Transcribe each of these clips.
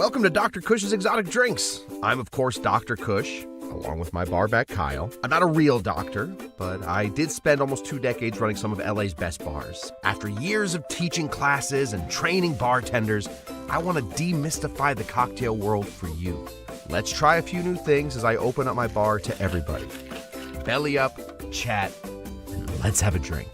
Welcome to Dr. Kush's Exotic Drinks. I'm, of course, Dr. Kush, along with my barback Kyle. I'm not a real doctor, but I did spend almost 2 decades running some of LA's best bars. After years of teaching classes and training bartenders, I want to demystify the cocktail world for you. Let's try a few new things as I open up my bar to everybody. Belly up, chat, and let's have a drink.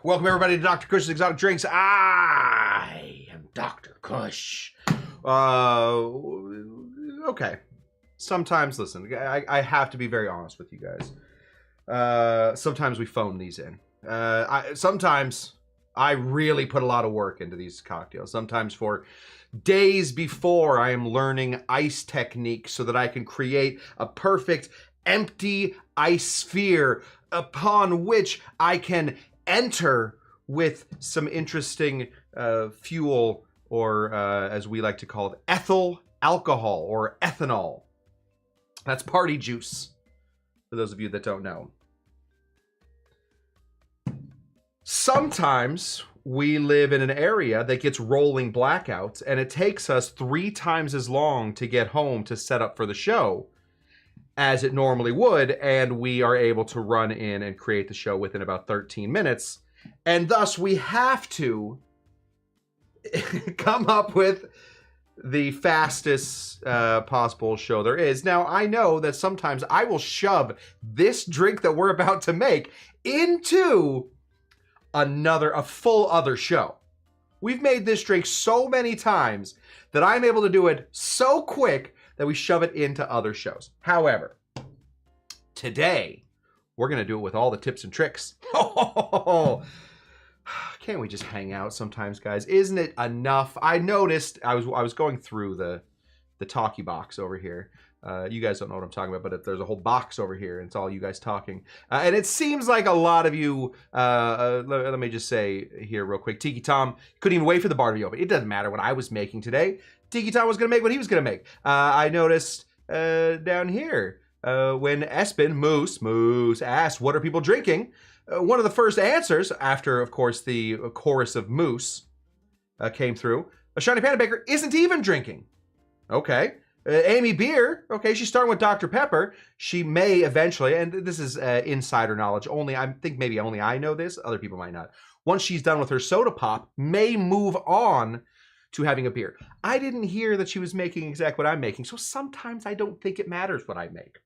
Welcome, everybody, to Dr. Kush's Exotic Drinks. I am Dr. Kush. Okay. Sometimes, listen, I have to be very honest with you guys. Sometimes we phone these in. Sometimes I really put a lot of work into these cocktails. Sometimes for days before, I am learning ice techniques so that I can create a perfect empty ice sphere upon which I can enter with some interesting fuel, or as we like to call it, ethyl alcohol or ethanol. That's party juice, for those of you that don't know. Sometimes we live in an area that gets rolling blackouts, and it takes us 3 times as long to get home to set up for the show as it normally would, and we are able to run in and create the show within about 13 minutes, and thus we have to come up with the fastest possible show there is. Now, I know that sometimes I will shove this drink that we're about to make into a full other show. We've made this drink so many times that I'm able to do it so quick that we shove it into other shows. However, today, we're going to do it with all the tips and tricks. Can't we just hang out sometimes, guys? Isn't it enough? I noticed, I was going through the talkie box over here. You guys don't know what I'm talking about, but there's a whole box over here, and it's all you guys talking. And it seems like a lot of you, let me just say here real quick, Tiki Tom couldn't even wait for the bar to be open. It doesn't matter what I was making today. Tiki Tom was going to make what he was going to make. I noticed down here when Espen, Moose, asked, what are people drinking? One of the first answers, after, of course, the chorus of Moose came through, a Shiny Panda Baker isn't even drinking. Okay. Amy Beer, okay, she's starting with Dr. Pepper. She may eventually, and this is insider knowledge only, I think maybe only I know this, other people might not. Once she's done with her soda pop, may move on to having a beer. I didn't hear that she was making exactly what I'm making, so sometimes I don't think it matters what I make.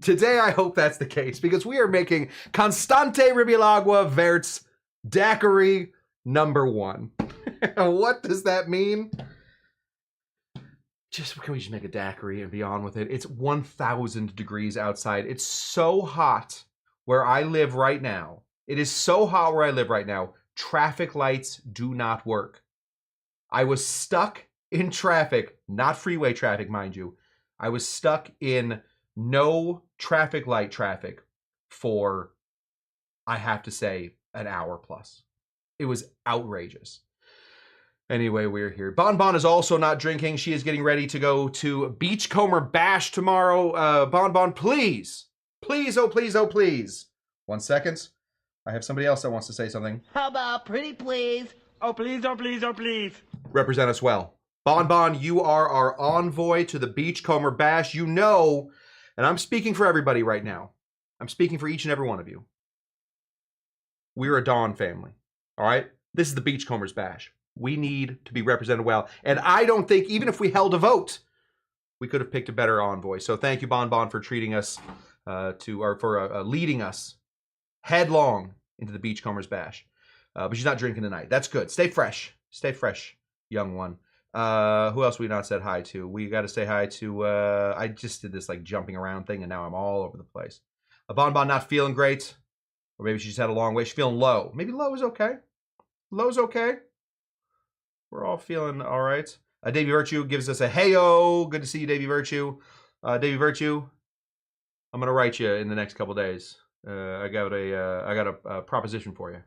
Today, I hope that's the case, because we are making Constante Ribalaigua Vert's Daiquiri #1. What does that mean? Can we just make a daiquiri and be on with it? It's 1,000 degrees outside. It's so hot where I live right now. It is so hot where I live right now. Traffic lights do not work. I was stuck in traffic, not freeway traffic, mind you. I was stuck in no traffic light traffic for, I have to say, an hour plus. It was outrageous. Anyway, we're here. Bon Bon is also not drinking. She is getting ready to go to Beachcomber Bash tomorrow. Bon Bon, please. Please, oh please, oh please. 1 second. I have somebody else that wants to say something. How about pretty please? Oh please, oh please, oh please. Represent us well. Bon Bon, you are our envoy to the Beachcomber Bash. You know, and I'm speaking for everybody right now. I'm speaking for each and every one of you. We're a Dawn family, all right? This is the Beachcombers Bash. We need to be represented well. And I don't think, even if we held a vote, we could have picked a better envoy. So thank you, Bon Bon, for treating us for leading us headlong into the Beachcombers Bash. But she's not drinking tonight. That's good. Stay fresh. Stay fresh, young one. Who else we not said hi to? We got to say hi to, I just did this like jumping around thing, and now I'm all over the place. Bon Bon not feeling great. Or maybe she just had a long way. She's feeling low. Maybe low is okay. Low's okay. We're all feeling all right. Davey Virtue gives us a hey-o. Good to see you, Davey Virtue. Davey Virtue, I'm going to write you in the next couple days. I got a proposition for you.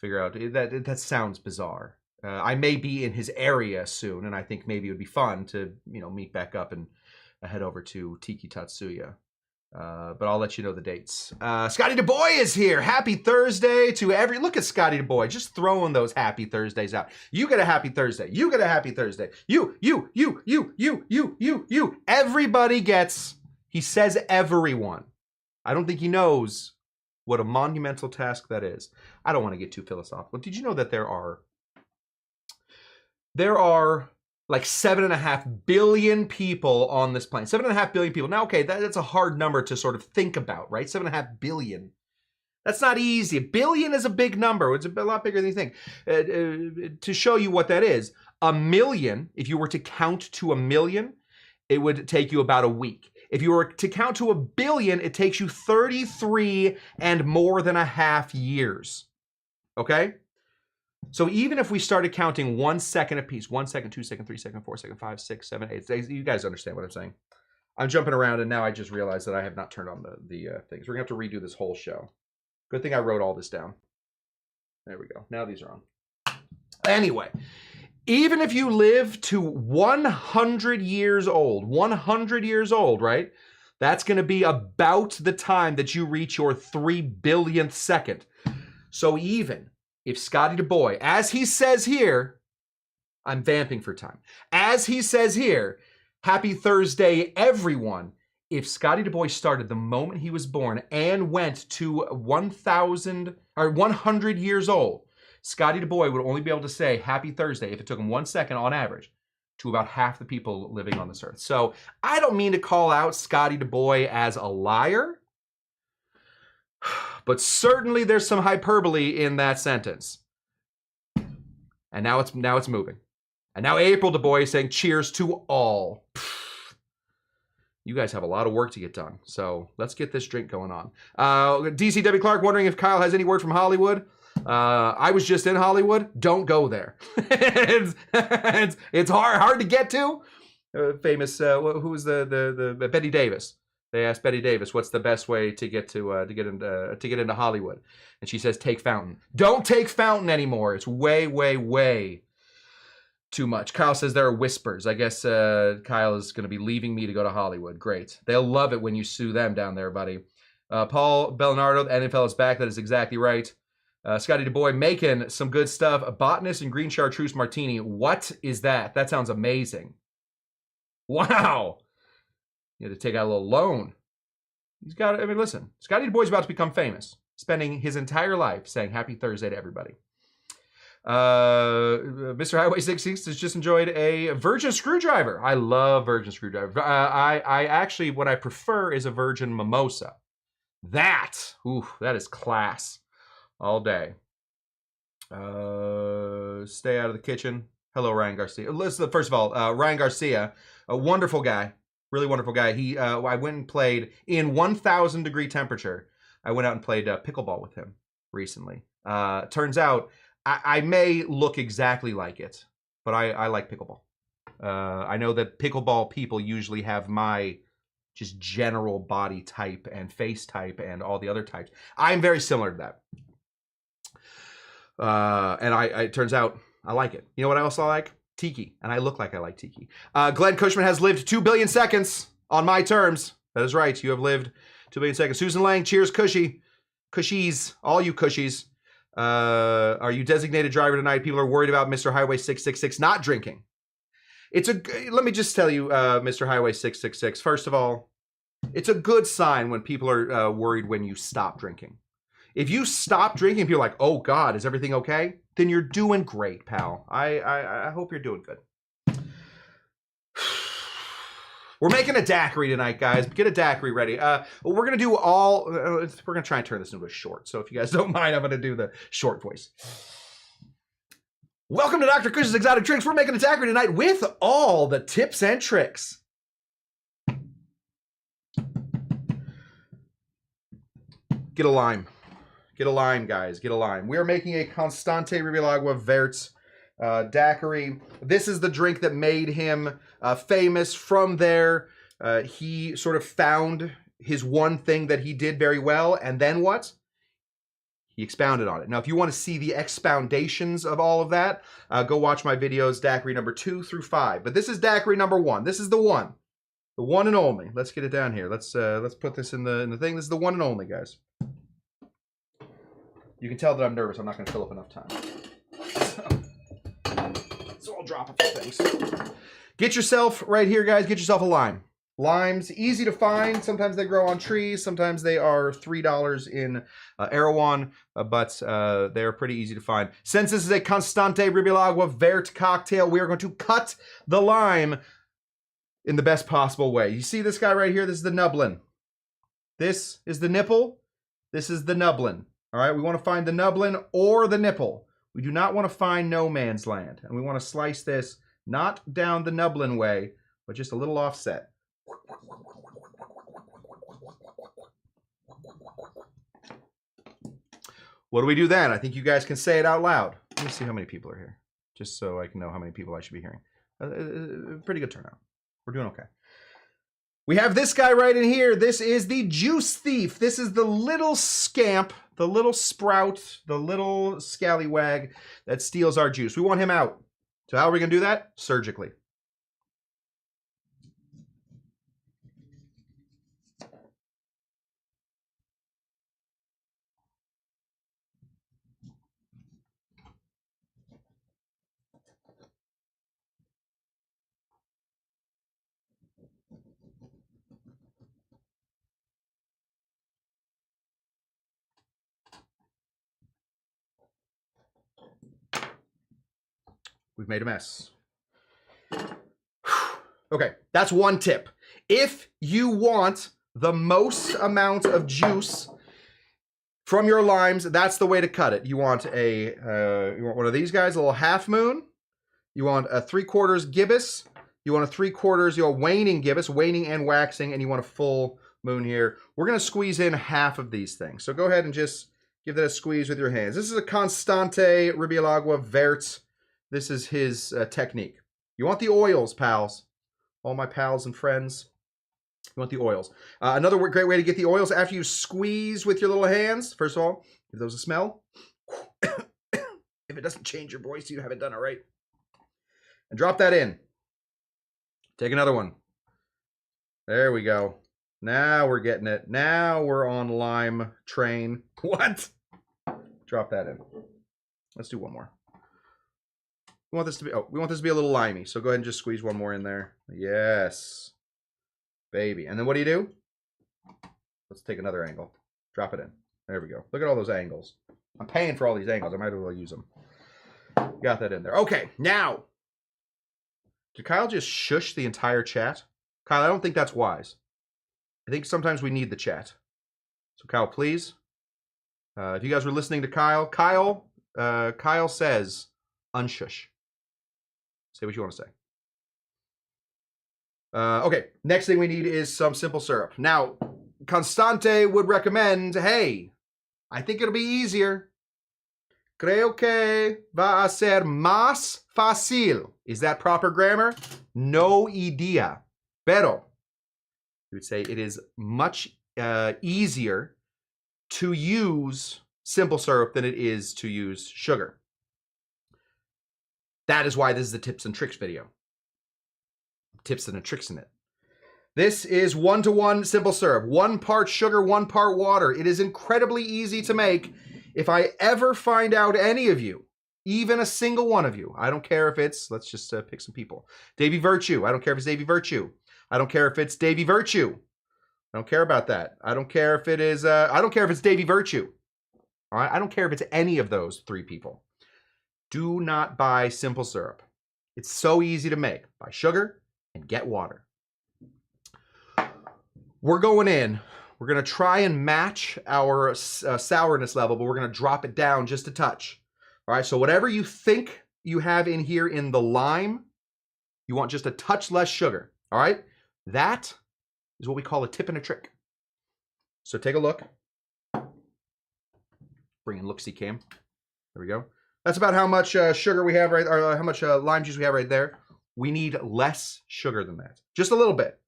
Figure out, that sounds bizarre. I may be in his area soon, and I think maybe it would be fun to, meet back up and head over to Tiki Tatsuya. But I'll let you know the dates. Scotty DeBoy is here. Happy Thursday to every... Look at Scotty DeBoy just throwing those happy Thursdays out. You get a happy Thursday. You get a happy Thursday. You. Everybody gets... He says everyone. I don't think he knows what a monumental task that is. I don't want to get too philosophical. Did you know that there are like 7.5 billion people on this planet? 7.5 billion people. Now, okay, that's a hard number to sort of think about, right? 7.5 billion. That's not easy. A billion is a big number. It's a lot bigger than you think. To show you what that is, a million, if you were to count to a million, it would take you about a week. If you were to count to a billion, it takes you 33 and more than a half years. Okay? So even if we started counting 1 second apiece, 1 second, 2 second, 3 second, 4 second, 5, 6, 7, 8, you guys understand what I'm saying. I'm jumping around and now I just realized that I have not turned on the things. We're gonna have to redo this whole show. Good thing I wrote all this down. There we go. Now these are on. Anyway, even if you live to 100 years old, 100 years old, right? That's going to be about the time that you reach your 3 billionth second. So even if Scotty DeBoy, as he says here, I'm vamping for time. As he says here, happy Thursday, everyone. If Scotty DeBoy started the moment he was born and went to 1,000 or 100 years old, Scotty DeBoy would only be able to say happy Thursday if it took him 1 second on average to about half the people living on this earth. So I don't mean to call out Scotty DeBoy as a liar, but certainly there's some hyperbole in that sentence. And now it's moving. And now April DeBoy is saying cheers to all. You guys have a lot of work to get done. So let's get this drink going on. DCW Clark wondering if Kyle has any word from Hollywood. I was just in Hollywood. Don't go there. it's hard to get to. Famous, who was the Betty Davis? They asked Betty Davis, "What's the best way to get into Hollywood?" And she says, "Take Fountain." Don't take Fountain anymore. It's way too much. Kyle says there are whispers. I guess Kyle is going to be leaving me to go to Hollywood. Great. They'll love it when you sue them down there, buddy. Paul Bellinardo, the NFL is back. That is exactly right. Scotty DeBoy making some good stuff. A botanist and green chartreuse martini. What is that? That sounds amazing. Wow. You had to take out a little loan. He's got, I mean, listen, Scotty DeBoy's about to become famous, spending his entire life saying happy Thursday to everybody. Mr. Highway 66 has just enjoyed a virgin screwdriver. I love virgin screwdriver. I actually, what I prefer is a virgin mimosa. That is class. All day. Stay out of the kitchen. Hello, Ryan Garcia. Listen, first of all, Ryan Garcia, a wonderful guy, really wonderful guy. He, I went and played in 1,000 degree temperature. I went out and played pickleball with him recently. Turns out I may look exactly like it, but I like pickleball. I know that pickleball people usually have my just general body type and face type and all the other types. I'm very similar to that. And it turns out I like it. You know what else I like? Tiki. And I look like I like tiki. Glenn Cushman has lived 2 billion seconds on my terms. That is right. You have lived 2 billion seconds. Susan Lang, cheers, Cushy. Cushies, all you Cushies. Are you designated driver tonight? People are worried about Mr. Highway 666 not drinking. Let me just tell you, Mr. Highway 666. First of all, it's a good sign when people are worried when you stop drinking. If you stop drinking, people are like, "Oh God, is everything okay?" Then you're doing great, pal. I hope you're doing good. We're making a daiquiri tonight, guys. Get a daiquiri ready. We're gonna do all. We're gonna try and turn this into a short. So if you guys don't mind, I'm gonna do the short voice. Welcome to Dr. Cush's Exotic Drinks. We're making a daiquiri tonight with all the tips and tricks. Get a lime. Get a lime, guys. Get a lime. We are making a Constante Ribalaigua Vert daiquiri. This is the drink that made him famous. From there, he sort of found his one thing that he did very well, and then what? He expounded on it. Now, if you want to see the expoundations of all of that, go watch my videos, daiquiri number 2 through 5. But this is daiquiri number 1. This is the one. The one and only. Let's get it down here. Let's put this in the thing. This is the one and only, guys. You can tell that I'm nervous. I'm not going to fill up enough time. So I'll drop a few things. Get yourself right here, guys. Get yourself a lime. Limes, easy to find. Sometimes they grow on trees. Sometimes they are $3 in Erewhon, but they're pretty easy to find. Since this is a Constante Ribalaigua Vert cocktail, we are going to cut the lime in the best possible way. You see this guy right here? This is the nublin. This is the nipple. This is the nublin. All right, we want to find the nublin or the nipple. We do not want to find no man's land. And we want to slice this not down the nublin way, but just a little offset. What do we do then? I think you guys can say it out loud. Let me see how many people are here, just so I can know how many people I should be hearing. Pretty good turnout. We're doing okay. We have this guy right in here. This is the juice thief. This is the little scamp, the little sprout, the little scallywag that steals our juice. We want him out. So how are we going to do that? Surgically. We've made a mess. Okay, that's one tip. If you want the most amount of juice from your limes, that's the way to cut it. You want one of these guys, a little half moon. You want a 3/4 gibbous. You want a 3/4, waning gibbous, waning and waxing, and you want a full moon here. We're gonna squeeze in half of these things. So go ahead and just give that a squeeze with your hands. This is a Constante Ribalaigua Vert. This is his technique. You want the oils, pals. All my pals and friends. You want the oils. Another great way to get the oils after you squeeze with your little hands. First of all, give those a smell. If it doesn't change your voice, you haven't done it right. And drop that in. Take another one. There we go. Now we're getting it. Now we're on lime train. What? Drop that in. Let's do one more. We want this to be a little limey. So go ahead and just squeeze one more in there. Yes. Baby. And then what do? Let's take another angle. Drop it in. There we go. Look at all those angles. I'm paying for all these angles. I might as well use them. Got that in there. Okay, now. Did Kyle just shush the entire chat? Kyle, I don't think that's wise. I think sometimes we need the chat. So Kyle, please. If you guys were listening to Kyle, Kyle says, unshush. Say what you want to say. Okay, next thing we need is some simple syrup. Now, Constante would recommend, hey, I think it'll be easier. Creo que va a ser más fácil. Is that proper grammar? No idea. Pero, we would say it is much easier to use simple syrup than it is to use sugar. That is why this is a tips and tricks video. Tips and tricks in it. This is 1-to-1 simple syrup. 1 part sugar, 1 part water. It is incredibly easy to make. If I ever find out any of you, even a single one of you, I don't care if it's, let's just pick some people. Davy Virtue. I don't care if it's Davy Virtue. I don't care if it's Davy Virtue. I don't care about that. I don't care if it is, I don't care if it's Davy Virtue. All right. I don't care if it's any of those 3 people. Do not buy simple syrup. It's so easy to make. Buy sugar and get water. We're going in. We're going to try and match our sourness level, but we're going to drop it down just a touch. All right, so whatever you think you have in here in the lime, you want just a touch less sugar. All right, that is what we call a tip and a trick. So take a look. Bring in look-see cam. There we go. That's about how much sugar we have right, or how much lime juice we have right there. We need less sugar than that, just a little bit.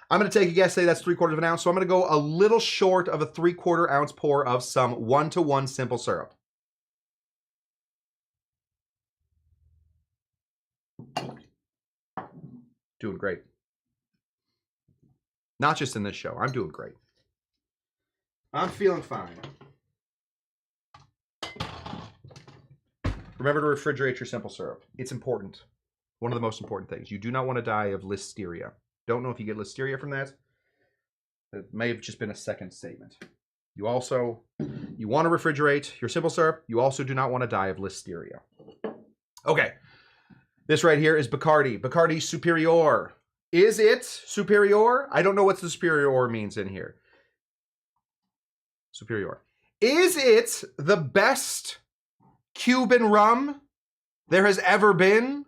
I'm going to take a guess, say that's 3/4 ounce. So I'm going to go a little short of a 3/4 ounce pour of some 1-to-1 simple syrup. Doing great. Not just in this show. I'm doing great. I'm feeling fine. Remember to refrigerate your simple syrup. It's important. One of the most important things. You do not want to die of listeria. Don't know if you get listeria from that. It may have just been a second statement. You want to refrigerate your simple syrup. You also do not want to die of listeria. Okay. This right here is Bacardi. Bacardi Superior. Is it superior? I don't know what the superior means in here. Superior. Is it the best Cuban rum there has ever been?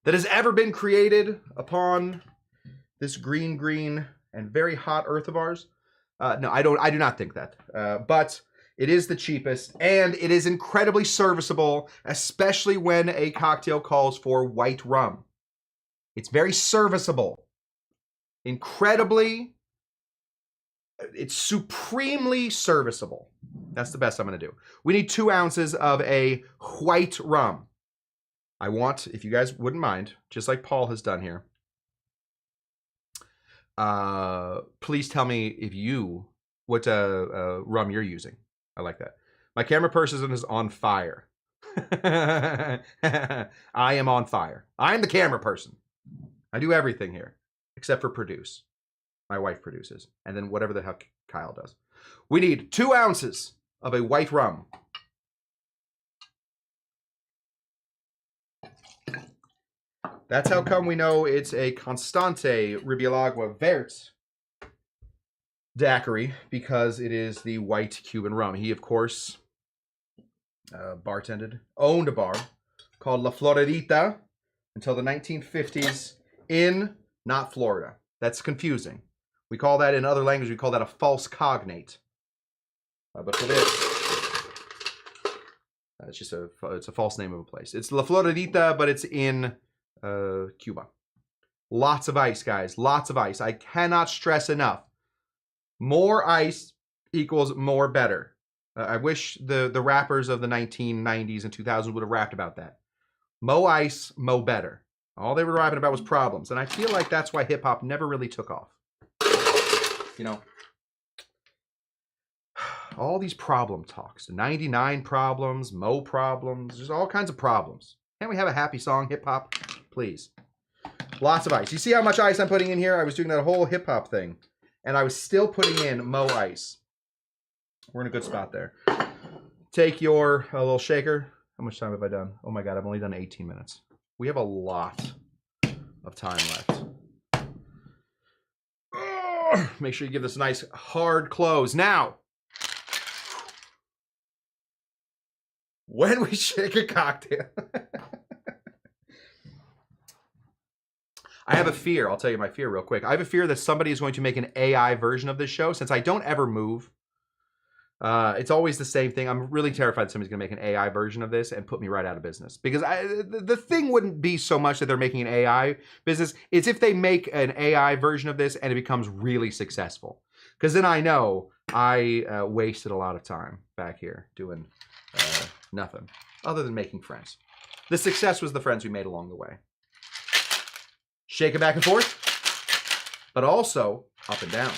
That has ever been created upon this green, and very hot earth of ours? No, I do not think that. But it is the cheapest, and it is incredibly serviceable, especially when a cocktail calls for white rum. It's very serviceable. It's supremely serviceable. That's the best I'm going to do. We need 2 ounces of a white rum. I want, if you guys wouldn't mind, just like Paul has done here, please tell me what rum you're using. I like that. My camera person is on fire. I am on fire. I am the camera person. I do everything here except for produce. My wife produces, and then whatever the heck Kyle does. We need 2 ounces of a white rum. That's how come we know it's a Constante Ribalaigua Vert daiquiri, because it is the white Cuban rum. He, of course, owned a bar called La Floridita until the 1950s in not Florida. That's confusing. We call that, in other languages, we call that a false cognate. But for this, it's a false name of a place. It's La Floridita, but it's in Cuba. Lots of ice, guys. Lots of ice. I cannot stress enough. More ice equals more better. I wish the rappers of the 1990s and 2000s would have rapped about that. Mo ice, mo better. All they were rapping about was problems. And I feel like that's why hip-hop never really took off. You know, all these problem talks. 99 problems, mo problems. There's all kinds of problems. Can't we have a happy song, hip-hop? Please. Lots of ice. You see how much ice I'm putting in here? I was doing that whole hip-hop thing. And I was still putting in mo ice. We're in a good spot there. Take your little shaker. How much time have I done? Oh my God, I've only done 18 minutes. We have a lot of time left. Make sure you give this a nice hard close. Now, when we shake a cocktail, I have a fear. I'll tell you my fear real quick. I have a fear that somebody is going to make an AI version of this show. Since I don't ever move, it's always the same thing. I'm really terrified that somebody's going to make an AI version of this and put me right out of business. Because the thing wouldn't be so much that they're making an AI business. It's if they make an AI version of this and it becomes really successful. Because then I know I wasted a lot of time back here doing nothing other than making friends. The success was the friends we made along the way. Shake it back and forth, but also up and down.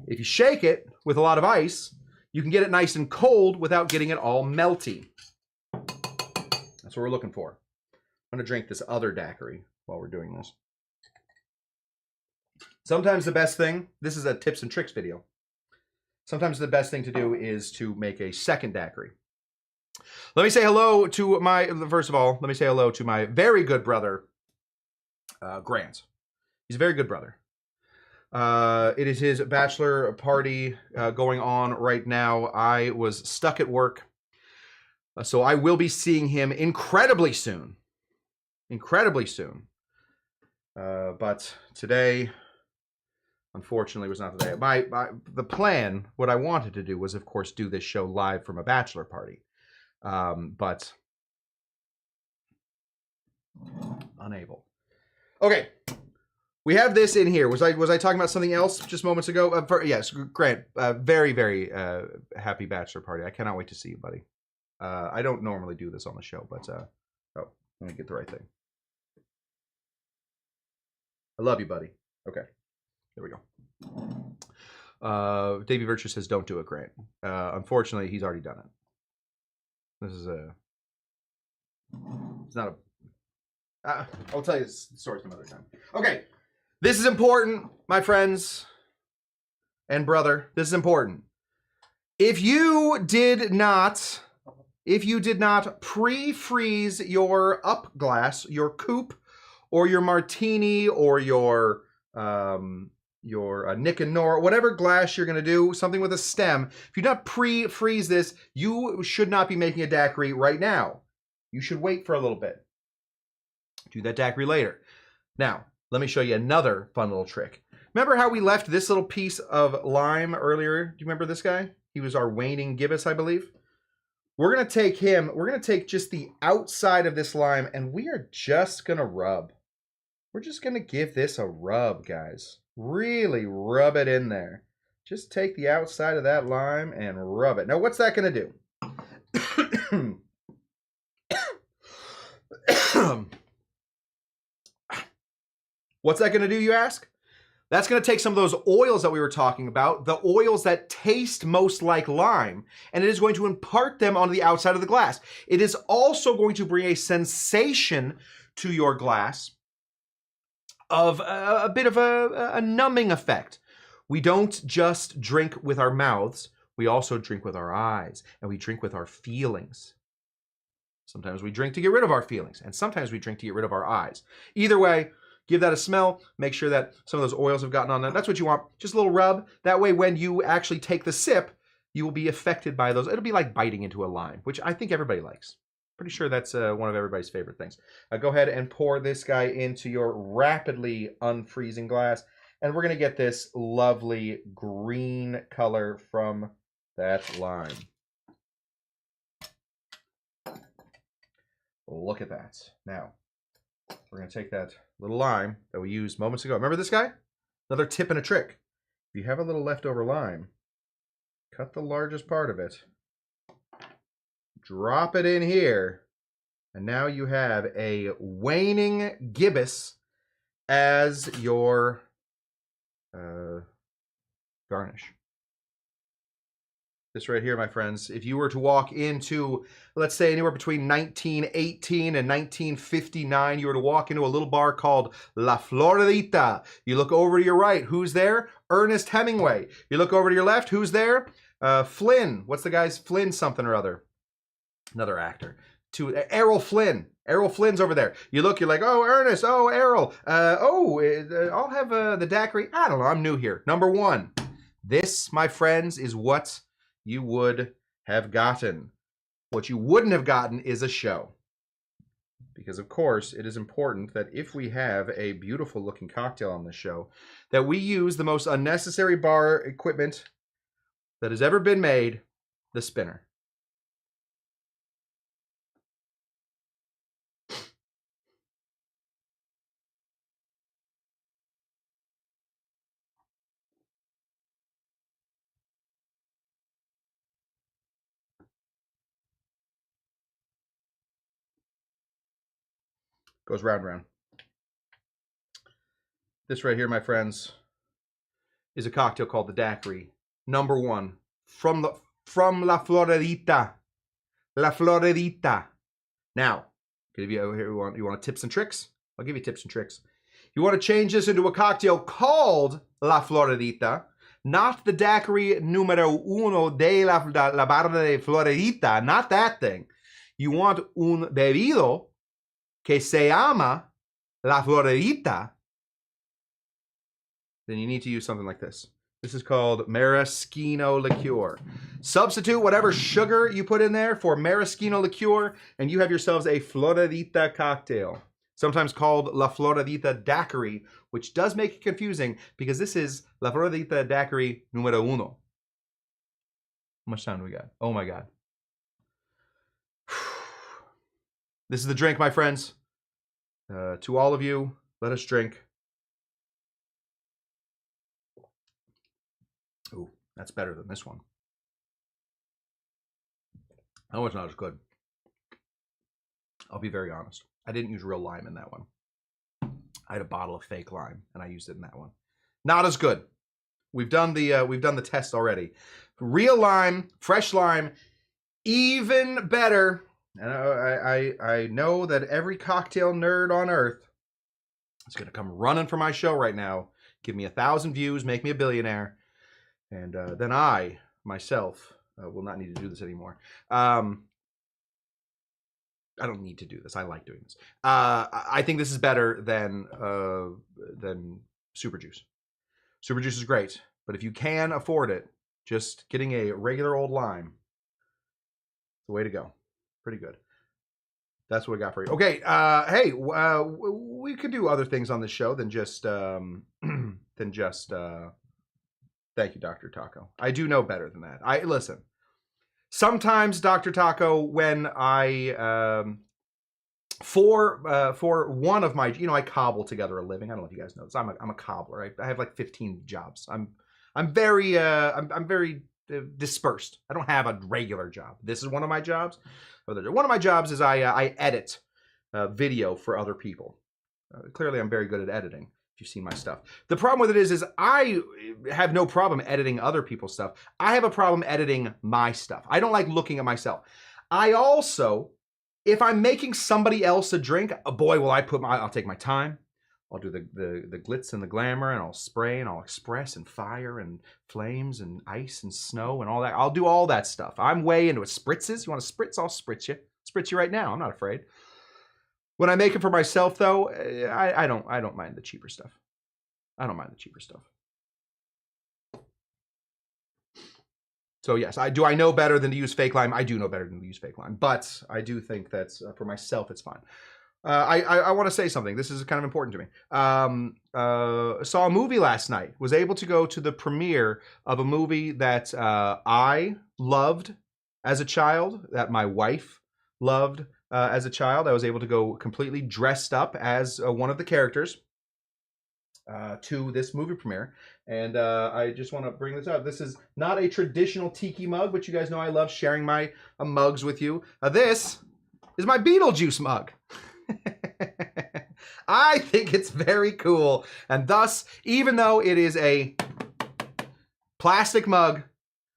If you shake it with a lot of ice, you can get it nice and cold without getting it all melty. That's what we're looking for. I'm going to drink this other daiquiri while we're doing this. Sometimes the best thing, this is a tips and tricks video. Sometimes the best thing to do is to make a second daiquiri. Let me say hello to first of all, let me say hello to my very good brother, Grant. He's a very good brother. It is his bachelor party going on right now. I was stuck at work, so I will be seeing him incredibly soon. Incredibly soon. But today, unfortunately, was not the day. The plan, what I wanted to do was, of course, do this show live from a bachelor party. But unable. Okay. We have this in here. Was I talking about something else just moments ago? Yes, Grant. Very, very happy bachelor party. I cannot wait to see you, buddy. I don't normally do this on the show, but oh, let me get the right thing. I love you, buddy. Okay, there we go. Davey Virtue says, "Don't do it, Grant." Unfortunately, he's already done it. This is it's not a. I'll tell you this story some other time. Okay, this is important, my friends and brother. This is important. If you did not pre-freeze your up glass, your coupe, or your martini, or your Nick and Nora, whatever glass you're going to do, something with a stem, if you do not pre-freeze this, you should not be making a daiquiri right now. You should wait for a little bit. Do that daiquiri later. Now, let me show you another fun little trick. Remember how we left this little piece of lime earlier? Do you remember this guy? He was our waning gibbous, I believe. We're going to take him, we're going to take just the outside of this lime, and we are just going to rub. We're just going to give this a rub, guys. Really rub it in there. Just take the outside of that lime and rub it. Now, what's that going to do? What's that going to do, you ask? That's going to take some of those oils that we were talking about, the oils that taste most like lime, and it is going to impart them onto the outside of the glass. It is also going to bring a sensation to your glass of a bit of a numbing effect. We don't just drink with our mouths, we also drink with our eyes, and we drink with our feelings. Sometimes we drink to get rid of our feelings, and sometimes we drink to get rid of our eyes. Either way, give that a smell. Make sure that some of those oils have gotten on there. That's what you want. Just a little rub. That way, when you actually take the sip, you will be affected by those. It'll be like biting into a lime, which I think everybody likes. Pretty sure that's one of everybody's favorite things. Go ahead and pour this guy into your rapidly unfreezing glass. And we're going to get this lovely green color from that lime. Look at that. Now, we're going to take that little lime that we used moments ago. Remember this guy? Another tip and a trick. If you have a little leftover lime, cut the largest part of it, drop it in here, and now you have a waning gibbous as your garnish. This right here, my friends, if you were to walk into, let's say, anywhere between 1918 and 1959, you were to walk into a little bar called La Floridita. You look over to your right, who's there? Ernest Hemingway. You look over to your left, who's there? Flynn. What's the guy's Flynn something or other? Another actor. Errol Flynn. Errol Flynn's over there. You look, you're like, oh, Ernest, oh, Errol. I'll have the daiquiri. I don't know, I'm new here. Number one. This, my friends, is what you would have gotten. What you wouldn't have gotten is a show. Because, of course, it is important that if we have a beautiful looking cocktail on this show, that we use the most unnecessary bar equipment that has ever been made, the spinner. Goes round and round. This right here, my friends, is a cocktail called the Daiquiri. Number one, from La Floridita. La Floridita. Now, if you want tips and tricks? I'll give you tips and tricks. You want to change this into a cocktail called La Floridita, not the Daiquiri numero uno de la barra de Floridita, not that thing. You want un bebido que se llama La Floridita, then you need to use something like this. This is called maraschino liqueur. Substitute whatever sugar you put in there for maraschino liqueur, and you have yourselves a Floridita cocktail. Sometimes called La Floridita Daiquiri, which does make it confusing because this is La Floridita Daiquiri numero uno. How much time do we got? Oh my God. This is the drink, my friends. To all of you, let us drink That's better than this one. Oh, it's not as good. I'll be very honest. I didn't use real lime in that one. I had a bottle of fake lime, and I used it in that one. Not as good. We've done the test already. Real lime, fresh lime, even better. And I know that every cocktail nerd on earth is gonna come running for my show right now. Give me 1,000 views, make me a billionaire, and then I myself will not need to do this anymore. I don't need to do this. I like doing this. I think this is better than Super Juice. Super Juice is great, but if you can afford it, just getting a regular old lime, the way to go. Pretty good. That's what I got for you. Okay. Hey, we could do other things on this show than just Thank you, Dr. Taco. I do know better than that. Listen. Sometimes, Dr. Taco, when I for one of my, I cobble together a living. I don't know if you guys know this. I'm a cobbler. I have like 15 jobs. I'm very dispersed. I don't have a regular job. This is one of my jobs. One of my jobs is I edit video for other people. Clearly, I'm very good at editing. If you've seen my stuff. The problem with it is I have no problem editing other people's stuff. I have a problem editing my stuff. I don't like looking at myself. I also, if I'm making somebody else a drink, boy, will I'll take my time. I'll do the glitz and the glamour, and I'll spray and I'll express and fire and flames and ice and snow and all that. I'll do all that stuff. I'm way into it. Spritzes. You want to spritz? I'll spritz you. Spritz you right now. I'm not afraid. When I make it for myself, though, I don't mind the cheaper stuff. I don't mind the cheaper stuff. So yes, I know better than to use fake lime. I do know better than to use fake lime, but I do think that's for myself, it's fine. I want to say something. This is kind of important to me. Saw a movie last night. Was able to go to the premiere of a movie that I loved as a child, that my wife loved as a child. I was able to go completely dressed up as one of the characters to this movie premiere. And I just want to bring this up. This is not a traditional tiki mug, but you guys know I love sharing my mugs with you. This is my Beetlejuice mug. I think it's very cool. And thus, even though it is a plastic mug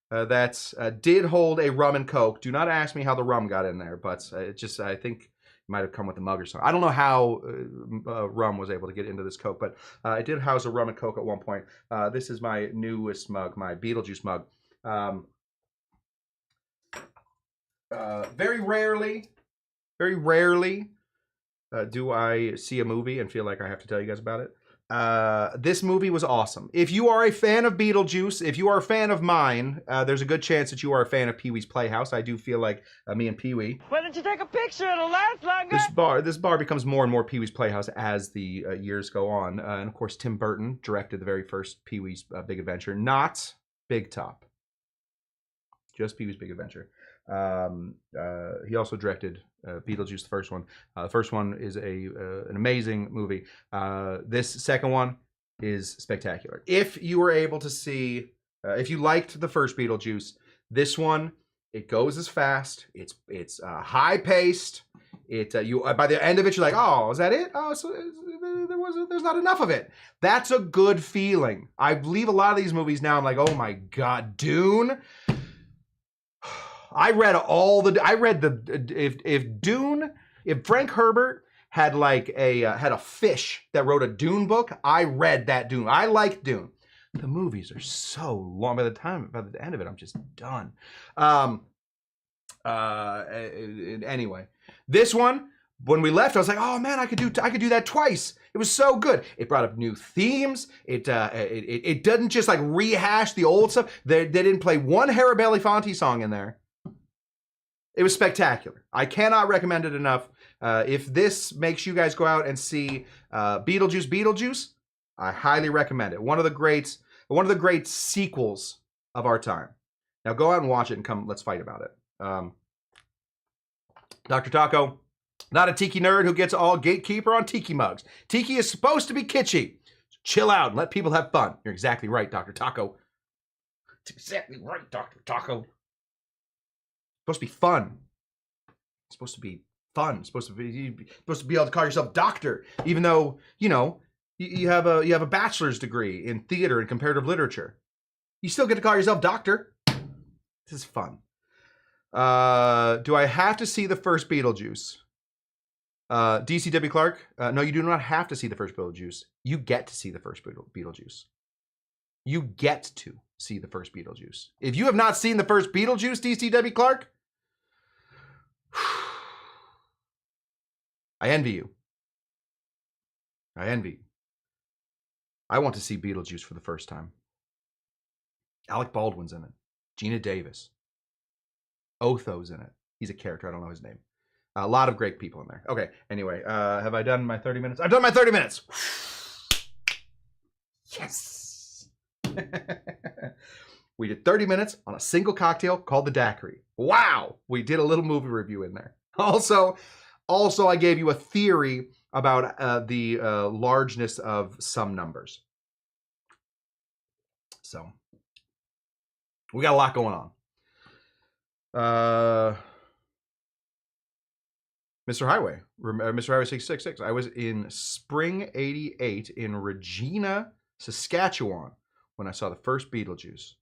that did hold a rum and Coke, do not ask me how the rum got in there, but I think it might have come with the mug or something. I don't know how rum was able to get into this Coke, but it did house a rum and Coke at one point. This is my newest mug, my Beetlejuice mug. Very rarely do I see a movie and feel like I have to tell you guys about it. This movie was awesome. If you are a fan of Beetlejuice, if you are a fan of mine, there's a good chance that you are a fan of Pee-wee's Playhouse. I do feel like me and Pee-wee. Why don't you take a picture? It'll last longer. This bar becomes more and more Pee-wee's Playhouse as the years go on. And of course, Tim Burton directed the very first Pee-wee's Big Adventure, not Big Top. Just Pee-wee's Big Adventure. He also directed Beetlejuice, the first one. The first one is an amazing movie. This second one is spectacular. If you were able to see, if you liked the first Beetlejuice, this one, it goes as fast. It's high paced. You by the end of it, you're like, oh, is that it? Oh, so there's not enough of it. That's a good feeling. I believe a lot of these movies now, I'm like, oh my God, Dune. If Frank Herbert had had a fish that wrote a Dune book, I read that Dune. I like Dune. The movies are so long. By the end of it, I'm just done. Anyway, this one, when we left, I was like, oh man, I could do that twice. It was so good. It brought up new themes. It doesn't just like rehash the old stuff. They didn't play one Harry Belafonte song in there. It was spectacular. I cannot recommend it enough. If this makes you guys go out and see Beetlejuice, I highly recommend it. One of the great sequels of our time. Now go out and watch it and come. Let's fight about it. Dr. Taco, not a tiki nerd who gets all gatekeeper on tiki mugs. Tiki is supposed to be kitschy. So chill out and let people have fun. You're exactly right, Dr. Taco. That's exactly right, Dr. Taco. It's supposed to be fun. It's supposed to be fun. It's supposed to be able to call yourself doctor, even though, you know, you have a bachelor's degree in theater and comparative literature. You still get to call yourself doctor. This is fun. Do I have to see the first Beetlejuice? DCW Clark? No, you do not have to see the first Beetlejuice. You get to see the first Beetlejuice. You get to see the first Beetlejuice. If you have not seen the first Beetlejuice, DCW Clark, I envy you. I envy you. I want to see Beetlejuice for the first time. Alec Baldwin's in it. Gina Davis. Otho's in it. He's a character. I don't know his name. A lot of great people in there. Okay. Anyway, have I done my 30 minutes? I've done my 30 minutes. Yes. We did 30 minutes on a single cocktail called the Daiquiri. Wow. We did a little movie review in there. Also, I gave you a theory about the largeness of some numbers. So, we got a lot going on. Mr. Highway 666. I was in spring 88 in Regina, Saskatchewan when I saw the first Beetlejuice.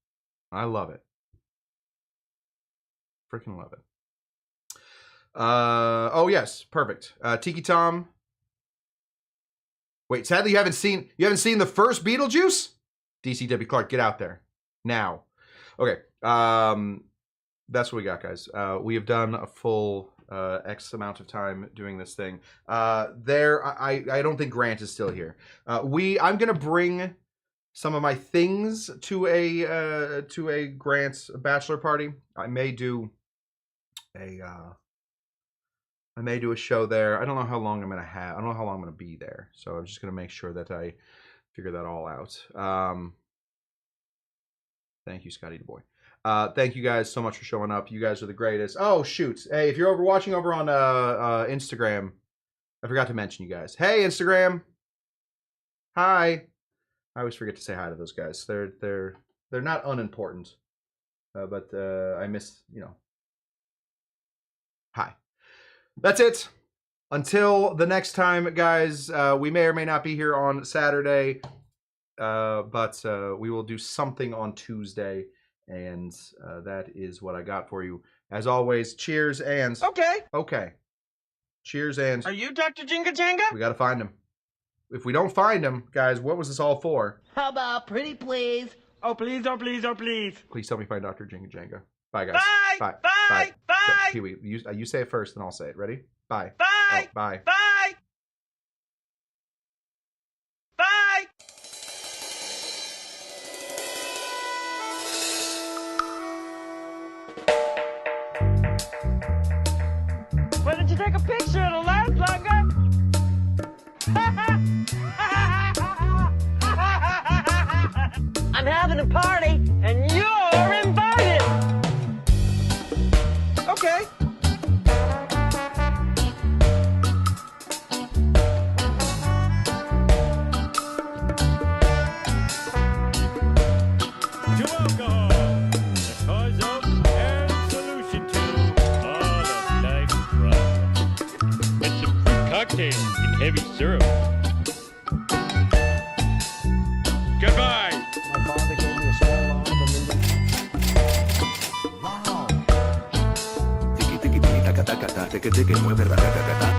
I love it. Freaking love it. Oh yes, perfect. Tiki Tom. Wait, sadly you haven't seen the first Beetlejuice? DCW Clark, get out there now. Okay. That's what we got, guys. We have done a full X amount of time doing this thing. I don't think Grant is still here. I'm gonna bring some of my things to a Grant's bachelor party. I may do a show there. I don't know how long I'm gonna have. I don't know how long I'm gonna be there. So I'm just gonna make sure that I figure that all out. Thank you, Scotty DeBoy. Thank you guys so much for showing up. You guys are the greatest. Oh, shoot. Hey, if you're watching over on Instagram, I forgot to mention you guys. Hey, Instagram. Hi. I always forget to say hi to those guys. They're not unimportant, but I miss, you know. Hi. That's it. Until the next time, guys, we may or may not be here on Saturday, but we will do something on Tuesday. And that is what I got for you. As always, cheers and... Okay. Cheers and... Are you Dr. Jinga Janga? We got to find him. If we don't find him, guys, what was this all for? How about pretty please? Oh, please, oh, please, oh, please. Please tell me find Dr. Jinga Janga. Bye, guys. Bye. Bye. Bye. Bye. Kiwi, you say it first, then I'll say it. Ready? Bye. Bye. Oh, bye. Bye. Bye. Why did you take a picture? It'll last longer. I'm having a party, and you're invited. Okay. To alcohol, the cause of and solution to all of life's problems. With some fruit cocktails in heavy syrup. Goodbye. My father gave me a small arm of a Wow. Tiki tiki tiki taka taka taka tiki mueve ratata.